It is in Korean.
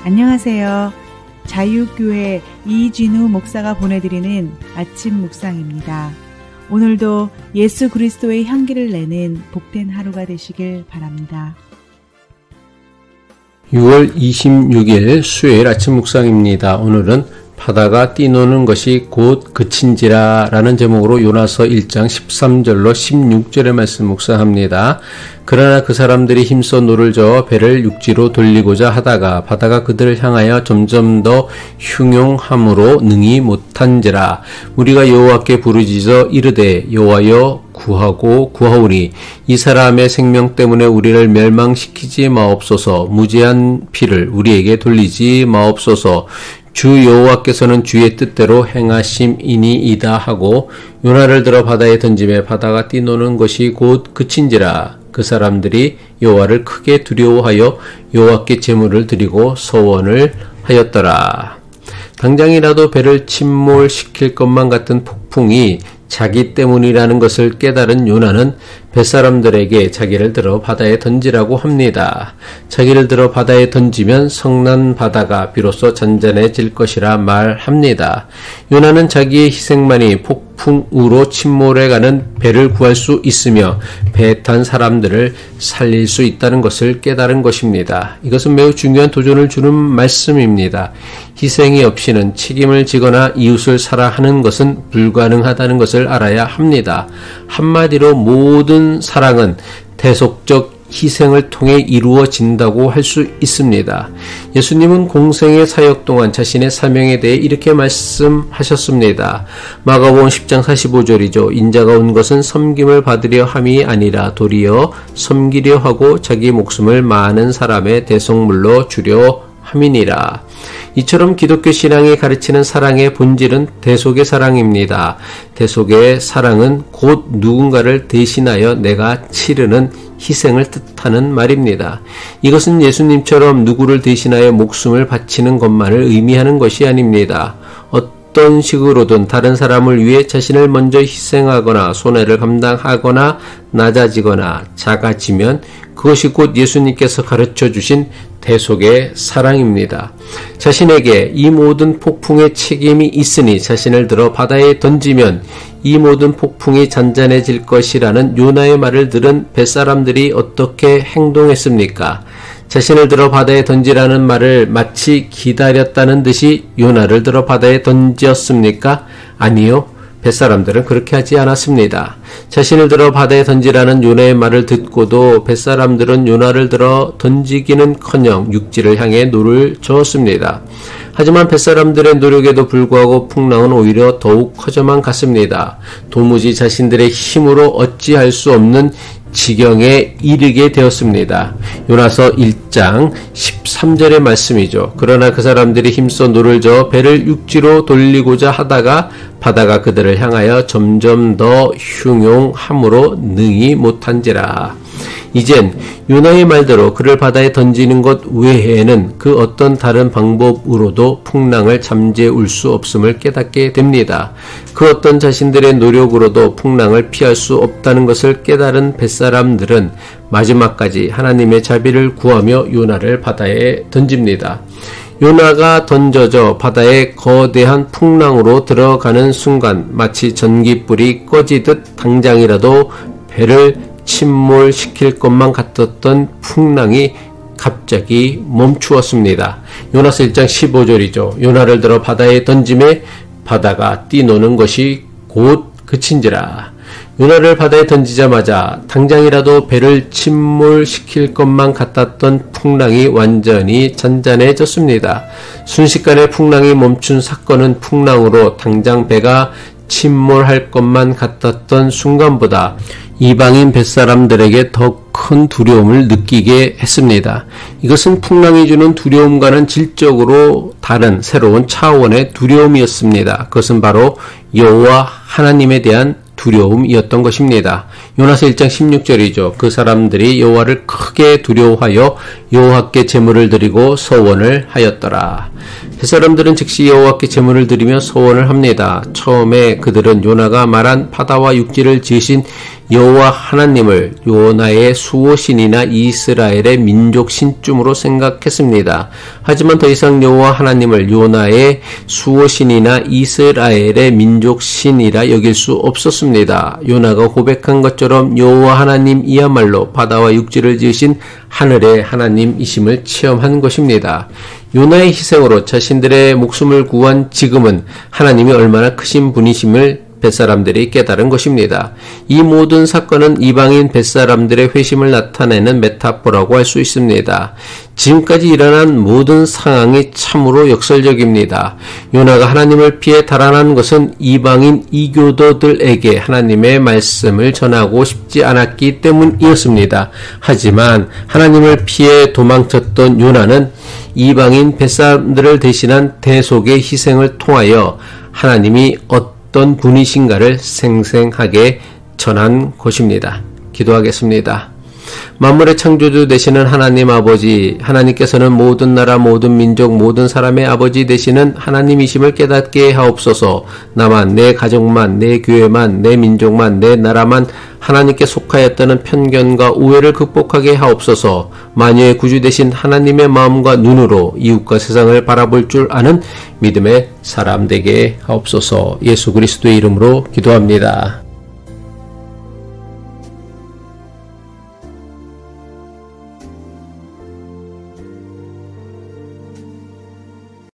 안녕하세요. 자유교회 이진우 목사가 보내드리는 아침 묵상입니다. 오늘도 예수 그리스도의 향기를 내는 복된 하루가 되시길 바랍니다. 6월 26일 수요일 아침 묵상입니다. 오늘은 바다가 뛰노는 것이 곧 그친지라 라는 제목으로 요나서 1장 13절로 16절의 말씀 묵상합니다. 그러나 그 사람들이 힘써 노를 저어 배를 육지로 돌리고자 하다가 바다가 그들을 향하여 점점 더 흉용함으로 능히 못한지라. 우리가 여호와께 부르짖어 이르되 여호와여 구하고 구하오니 이 사람의 생명 때문에 우리를 멸망시키지 마옵소서. 무죄한 피를 우리에게 돌리지 마옵소서. 주 여호와께서는 주의 뜻대로 행하심이니이다 하고 요나를 들어 바다에 던짐에 바다가 뛰노는 것이 곧 그친지라. 그 사람들이 여호와를 크게 두려워하여 여호와께 제물을 드리고 서원을 하였더라. 당장이라도 배를 침몰시킬 것만 같은 폭풍이 자기 때문이라는 것을 깨달은 요나는 뱃사람들에게 자기를 들어 바다에 던지라고 합니다. 자기를 들어 바다에 던지면 성난 바다가 비로소 잔잔해질 것이라 말합니다. 요나는 자기의 희생만이 폭풍우로 침몰해가는 배를 구할 수 있으며 배에 탄 사람들을 살릴 수 있다는 것을 깨달은 것입니다. 이것은 매우 중요한 도전을 주는 말씀입니다. 희생이 없이는 책임을 지거나 이웃을 사랑하는 것은 불가능하다는 것을 알아야 합니다. 한마디로 모든 사랑은 대속적 희생을 통해 이루어진다고 할 수 있습니다. 예수님은 공생의 사역 동안 자신의 사명에 대해 이렇게 말씀하셨습니다. 마가복음 10장 45절이죠. 인자가 온 것은 섬김을 받으려 함이 아니라 도리어 섬기려 하고 자기 목숨을 많은 사람의 대속물로 주려 함이니라. 이처럼 기독교 신앙이 가르치는 사랑의 본질은 대속의 사랑입니다. 대속의 사랑은 곧 누군가를 대신하여 내가 치르는 희생을 뜻하는 말입니다. 이것은 예수님처럼 누구를 대신하여 목숨을 바치는 것만을 의미하는 것이 아닙니다. 어떤 식으로든 다른 사람을 위해 자신을 먼저 희생하거나 손해를 감당하거나 낮아지거나 작아지면 그것이 곧 예수님께서 가르쳐 주신 대속의 사랑입니다. 자신에게 이 모든 폭풍의 책임이 있으니 자신을 들어 바다에 던지면 이 모든 폭풍이 잔잔해질 것이라는 요나의 말을 들은 뱃사람들이 어떻게 행동했습니까? 자신을 들어 바다에 던지라는 말을 마치 기다렸다는 듯이 요나를 들어 바다에 던졌습니까? 아니요. 뱃사람들은 그렇게 하지 않았습니다. 자신을 들어 바다에 던지라는 요나의 말을 듣고도 뱃사람들은 요나를 들어 던지기는커녕 육지를 향해 노를 저었습니다. 하지만 뱃사람들의 노력에도 불구하고 풍랑은 오히려 더욱 커져만 갔습니다. 도무지 자신들의 힘으로 어찌할 수 없는 지경에 이르게 되었습니다. 요나서 1장 13절의 말씀이죠. 그러나 그 사람들이 힘써 노를 저어 배를 육지로 돌리고자 하다가 바다가 그들을 향하여 점점 더 흉용함으로 능히 못한지라. 이젠 요나의 말대로 그를 바다에 던지는 것 외에는 그 어떤 다른 방법으로도 풍랑을 잠재울 수 없음을 깨닫게 됩니다. 그 어떤 자신들의 노력으로도 풍랑을 피할 수 없다는 것을 깨달은 뱃사람들은 마지막까지 하나님의 자비를 구하며 요나를 바다에 던집니다. 요나가 던져져 바다에 거대한 풍랑으로 들어가는 순간 마치 전깃불이 꺼지듯 당장이라도 배를 침몰시킬 것만 같았던 풍랑이 갑자기 멈추었습니다. 요나서 1장 15절이죠. 요나를 들어 바다에 던짐에 바다가 뛰노는 것이 곧 그친지라. 요나를 바다에 던지자마자 당장이라도 배를 침몰시킬 것만 같았던 풍랑이 완전히 잔잔해졌습니다. 순식간에 풍랑이 멈춘 사건은 풍랑으로 당장 배가 침몰할 것만 같았던 순간보다 이방인 뱃사람들에게 더 큰 두려움을 느끼게 했습니다. 이것은 풍랑이 주는 두려움과는 질적으로 다른 새로운 차원의 두려움이었습니다. 그것은 바로 여호와 하나님에 대한 두려움이었던 것입니다. 요나서 1장 16절이죠. 그 사람들이 여호와를 크게 두려워하여 여호와께 제물을 드리고 서원을 하였더라. 햇사람들은 즉시 여호와께 제물을 드리며 소원을 합니다. 처음에 그들은 요나가 말한 바다와 육지를 지으신 여호와 하나님을 요나의 수호신이나 이스라엘의 민족신쯤으로 생각했습니다. 하지만 더 이상 여호와 하나님을 요나의 수호신이나 이스라엘의 민족신이라 여길 수 없었습니다. 요나가 고백한 것처럼 여호와 하나님이야말로 바다와 육지를 지으신 하늘의 하나님이심을 체험한 것입니다. 요나의 희생으로 자신들의 목숨을 구한 지금은 하나님이 얼마나 크신 분이심을 벳사람들이 깨달은 것입니다. 이 모든 사건은 이방인 벳사람들의 회심을 나타내는 메타포라고 할 수 있습니다. 지금까지 일어난 모든 상황이 참으로 역설적입니다. 요나가 하나님을 피해 달아난 것은 이방인 이교도들에게 하나님의 말씀을 전하고 싶지 않았기 때문이었습니다. 하지만 하나님을 피해 도망쳤던 요나는 이방인 벳사람들을 대신한 대속의 희생을 통하여 하나님이 어떤 분이신가를 생생하게 전한 것입니다. 기도하겠습니다. 만물의 창조주 되시는 하나님 아버지, 하나님께서는 모든 나라, 모든 민족, 모든 사람의 아버지 되시는 하나님이심을 깨닫게 하옵소서. 나만, 내 가족만, 내 교회만, 내 민족만, 내 나라만 하나님께 속하였다는 편견과 우애를 극복하게 하옵소서. 만유의 구주 되신 하나님의 마음과 눈으로 이웃과 세상을 바라볼 줄 아는 믿음의 사람 되게 하옵소서. 예수 그리스도의 이름으로 기도합니다.